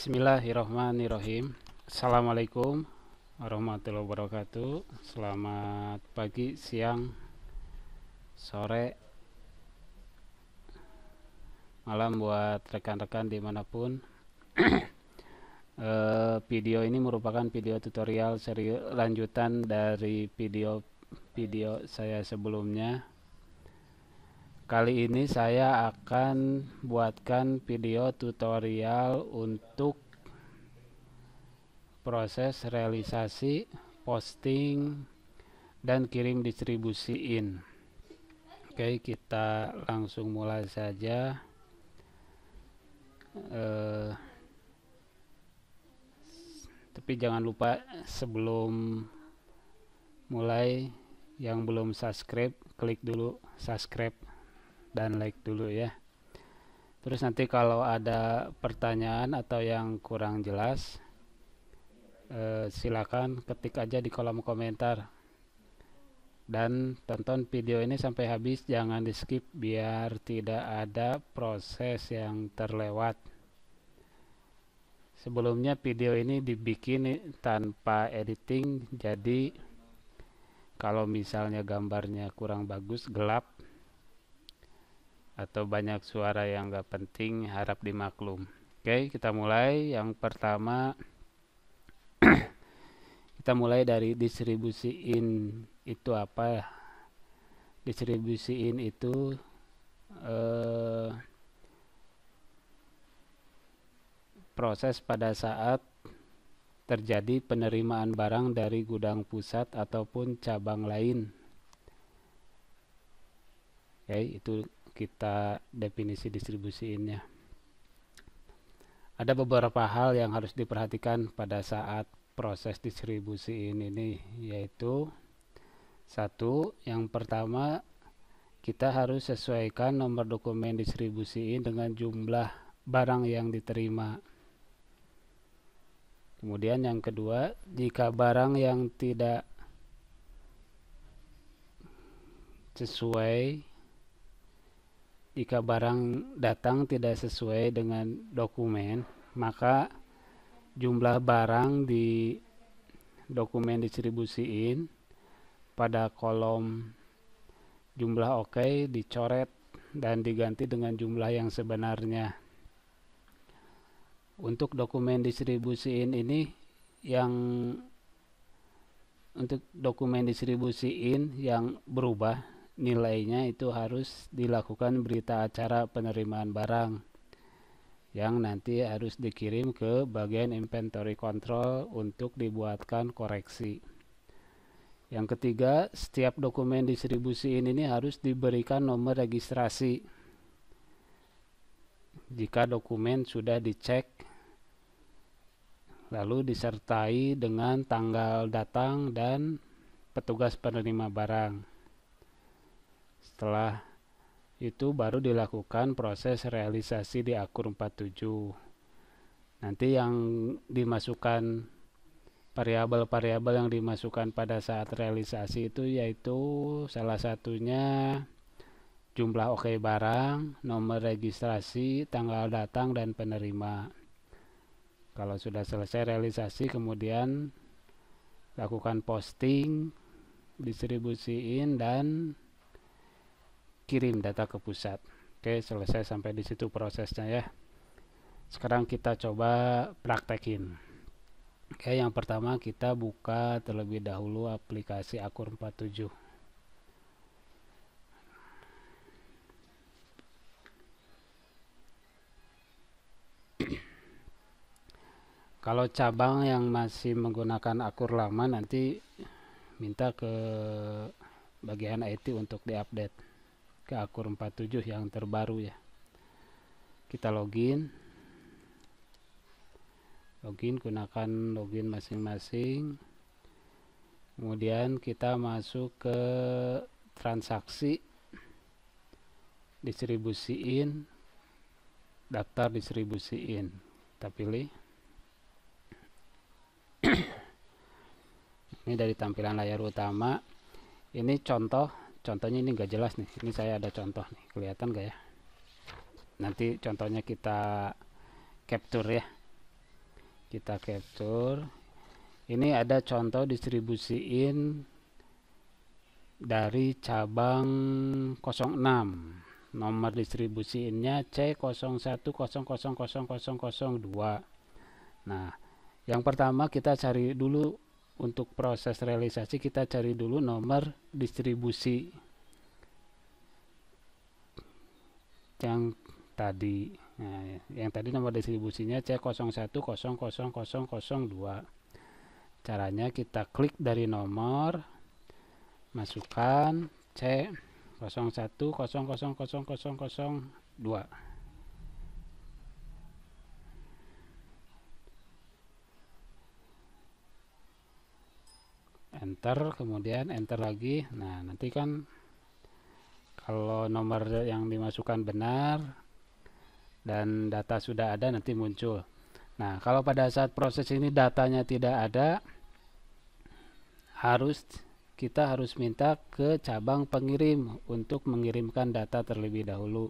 Bismillahirrahmanirrahim. Assalamualaikum warahmatullahi wabarakatuh. Selamat pagi, siang, sore, malam buat rekan-rekan dimanapun. Video ini merupakan video tutorial seri lanjutan dari video saya sebelumnya. Kali ini saya akan buatkan video tutorial untuk proses realisasi, posting, dan kirim distribusiin. Oke, kita langsung mulai saja. Tapi jangan lupa sebelum mulai, yang belum subscribe, klik dulu subscribe dan like dulu ya. Terus nanti kalau ada pertanyaan atau yang kurang jelas, silakan ketik aja di kolom komentar. Dan tonton video ini sampai habis, jangan di skip biar tidak ada proses yang terlewat. Sebelumnya video ini dibikin tanpa editing, jadi kalau misalnya gambarnya kurang bagus, gelap, atau banyak suara yang gak penting, harap dimaklum. Oke, kita mulai. Yang pertama kita mulai dari distribusiin. Itu apa? Distribusiin itu proses pada saat terjadi penerimaan barang dari gudang pusat ataupun cabang lain. Oke, itu kita definisi distribusiinnya. Ada beberapa hal yang harus diperhatikan pada saat proses distribusiin ini, yaitu satu, yang pertama, kita harus sesuaikan nomor dokumen distribusiin dengan jumlah barang yang diterima. Kemudian yang kedua, jika barang yang tidak sesuai, jika barang datang tidak sesuai dengan dokumen, maka jumlah barang di dokumen distribusiin pada kolom jumlah oke dicoret dan diganti dengan jumlah yang sebenarnya. Untuk dokumen distribusiin ini, untuk dokumen distribusiin yang berubah nilainya, itu harus dilakukan berita acara penerimaan barang yang nanti harus dikirim ke bagian inventory control untuk dibuatkan koreksi. Yang ketiga, setiap dokumen distribusiin ini harus diberikan nomor registrasi jika dokumen sudah dicek, lalu disertai dengan tanggal datang dan petugas penerima barang. Setelah itu baru dilakukan proses realisasi di Akur 47. Nanti yang dimasukkan, variabel-variabel yang dimasukkan pada saat realisasi itu yaitu salah satunya jumlah oke barang, nomor registrasi, tanggal datang, dan penerima. Kalau sudah selesai realisasi, kemudian lakukan posting, distribusiin, dan kirim data ke pusat. Oke, selesai sampai di situ prosesnya ya. Sekarang kita coba praktekin. Oke, yang pertama kita buka terlebih dahulu aplikasi Akur 47. Kalau cabang yang masih menggunakan Akur lama, nanti minta ke bagian IT untuk diupdate ke Akur 47 yang terbaru ya. Kita login, gunakan login masing-masing. Kemudian kita masuk ke transaksi, distribusiin, daftar distribusiin. Kita pilih. Ini dari tampilan layar utama. Ini contohnya ini nggak jelas nih. Ini saya ada contoh nih, kelihatan nggak ya? Nanti contohnya kita capture ya. kita capture. Ini ada contoh distribusiin dari cabang 06. Nomor distribusiinnya C01000002. Nah, yang pertama kita cari dulu, untuk proses realisasi kita cari dulu nomor distribusi yang tadi. Nah, yang tadi nomor distribusinya C01000002. Caranya kita klik dari nomor, masukkan C01000002. Enter, kemudian enter lagi. Nah, nanti kan kalau nomor yang dimasukkan benar dan data sudah ada, nanti muncul. Nah, kalau pada saat proses ini datanya tidak ada, kita harus minta ke cabang pengirim untuk mengirimkan data terlebih dahulu.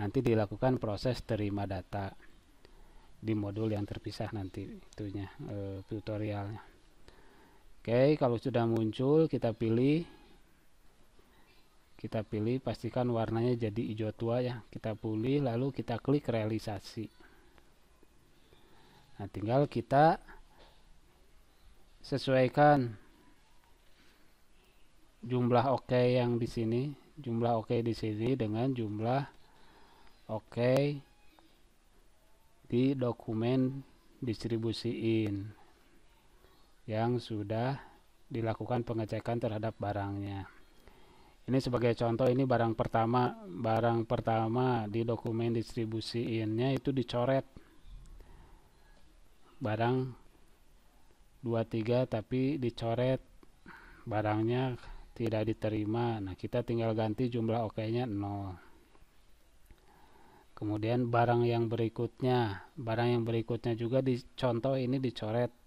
Nanti dilakukan proses terima data di modul yang terpisah nanti itunya, tutorialnya. Oke, kalau sudah muncul kita pilih, pastikan warnanya jadi hijau tua ya. Kita pilih, lalu kita klik realisasi. Nah, tinggal kita sesuaikan jumlah oke yang di sini, dengan jumlah oke di dokumen distribusiin yang sudah dilakukan pengecekan terhadap barangnya. Ini sebagai contoh, ini barang pertama di dokumen distribusiinnya itu dicoret barang 23, tapi dicoret barangnya tidak diterima. Nah, kita tinggal ganti jumlah oke-nya 0. Kemudian barang yang berikutnya juga di contoh ini dicoret,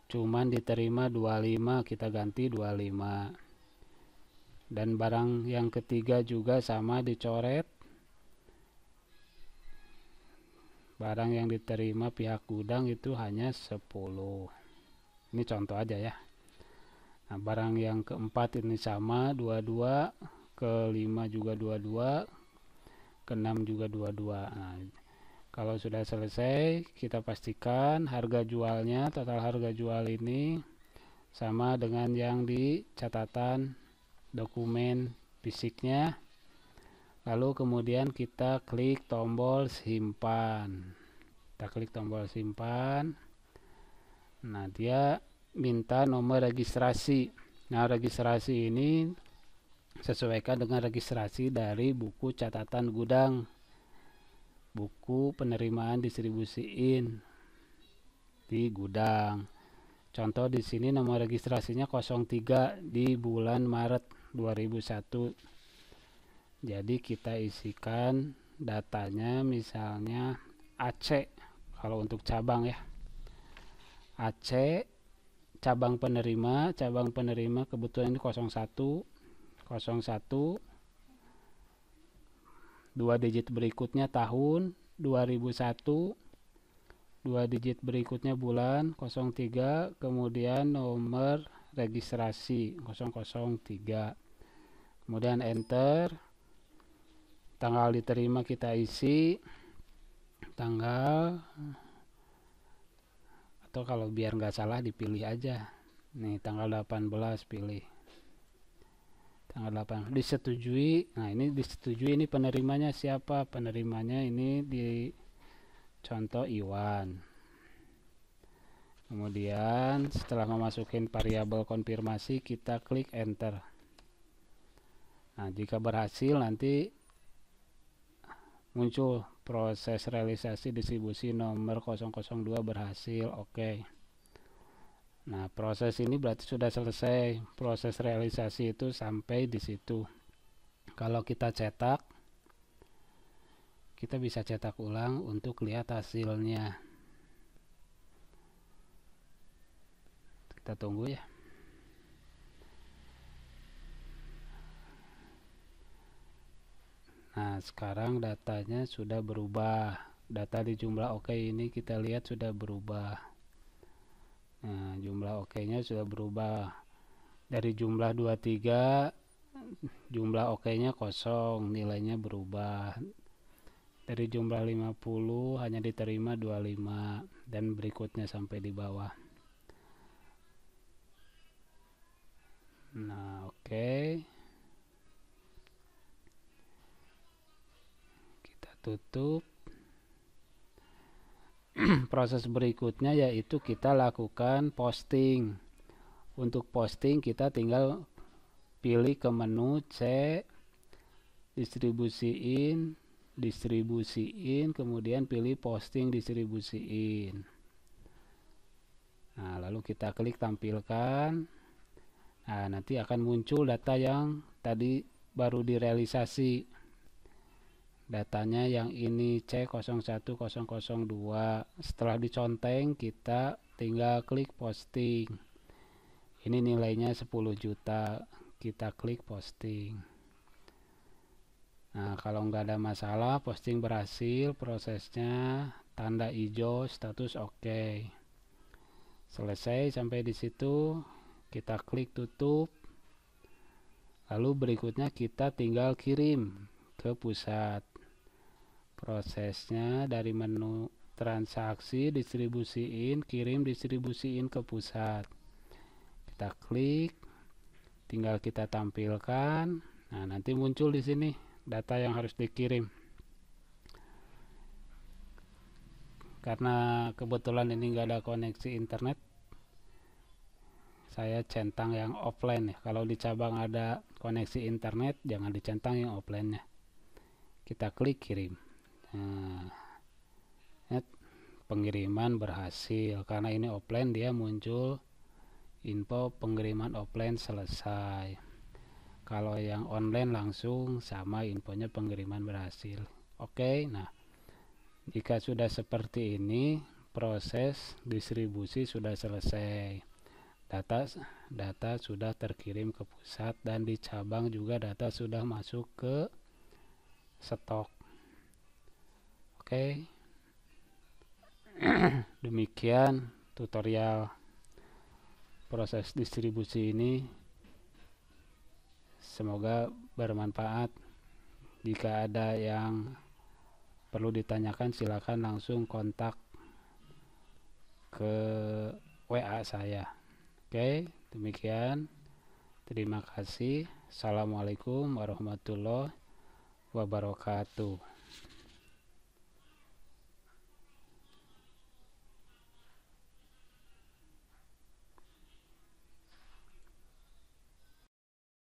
cuman diterima 25, kita ganti 25. Dan barang yang ketiga juga sama, dicoret, barang yang diterima pihak gudang itu hanya 10. Ini contoh aja ya. Nah, barang yang keempat ini sama 22, kelima juga 22, keenam juga 22. Nah, kalau sudah selesai, kita pastikan harga jualnya, total harga jual ini sama dengan yang di catatan dokumen fisiknya. Lalu kemudian kita klik tombol simpan. Nah, dia minta nomor registrasi. Nah, registrasi ini sesuaikan dengan registrasi dari buku catatan gudang, buku penerimaan distribusiin di gudang. Contoh di sini nomor registrasinya 03 di bulan Maret 2001. Jadi kita isikan datanya, misalnya AC kalau untuk cabang ya. AC cabang penerima kebetulan ini 01, 2 digit berikutnya tahun 2001, 2 digit berikutnya bulan 03, kemudian nomor registrasi 003. Kemudian enter, tanggal diterima kita isi, tanggal, atau kalau biar nggak salah dipilih aja. Nih, tanggal 18 pilih. Tanggal 8 disetujui. Nah, ini disetujui, ini penerimanya siapa? Penerimanya ini di contoh Iwan. Kemudian setelah memasukin variabel konfirmasi, kita klik enter. Nah, jika berhasil nanti muncul proses realisasi distribusi nomor 002 berhasil. Oke. Nah, proses ini berarti sudah selesai. Proses realisasi itu sampai di situ. Kalau kita cetak, kita bisa cetak ulang untuk lihat hasilnya. Kita tunggu ya. Nah, sekarang datanya sudah berubah data di jumlah oke ini kita lihat sudah berubah. Nah, jumlah oke-nya sudah berubah. Dari jumlah 23, jumlah oke-nya kosong, nilainya berubah. Dari jumlah 50 hanya diterima 25 dan berikutnya sampai di bawah. Nah, oke. Kita tutup. Proses berikutnya yaitu kita lakukan posting. Untuk posting kita tinggal pilih ke menu C, distribusiin, kemudian pilih posting distribusiin. Nah, lalu kita klik tampilkan. Nah, nanti akan muncul data yang tadi baru direalisasi. Datanya yang ini C01002. Setelah diconteng, kita tinggal klik posting. Ini nilainya 10 juta. Kita klik posting. Nah, kalau nggak ada masalah, posting berhasil, prosesnya tanda hijau, status oke. Selesai sampai di situ, kita klik tutup. Lalu berikutnya kita tinggal kirim ke pusat. Prosesnya dari menu transaksi, distribusiin, kirim, distribusiin ke pusat. Kita klik, tinggal kita tampilkan. Nah, nanti muncul di sini data yang harus dikirim. Karena kebetulan ini nggak ada koneksi internet, saya centang yang offline ya. Kalau di cabang ada koneksi internet, jangan dicentang yang offline-nya. Kita klik kirim. Nah, pengiriman berhasil. Karena ini offline, dia muncul info pengiriman offline selesai. Kalau yang online langsung sama infonya pengiriman berhasil. Oke, nah jika sudah seperti ini, proses distribusi sudah selesai. Data sudah terkirim ke pusat dan di cabang juga data sudah masuk ke stok. Oke. Demikian tutorial proses distribusi ini. Semoga bermanfaat. Jika ada yang perlu ditanyakan, silakan langsung kontak ke WA saya. Oke, demikian. Terima kasih. Assalamualaikum warahmatullahi wabarakatuh.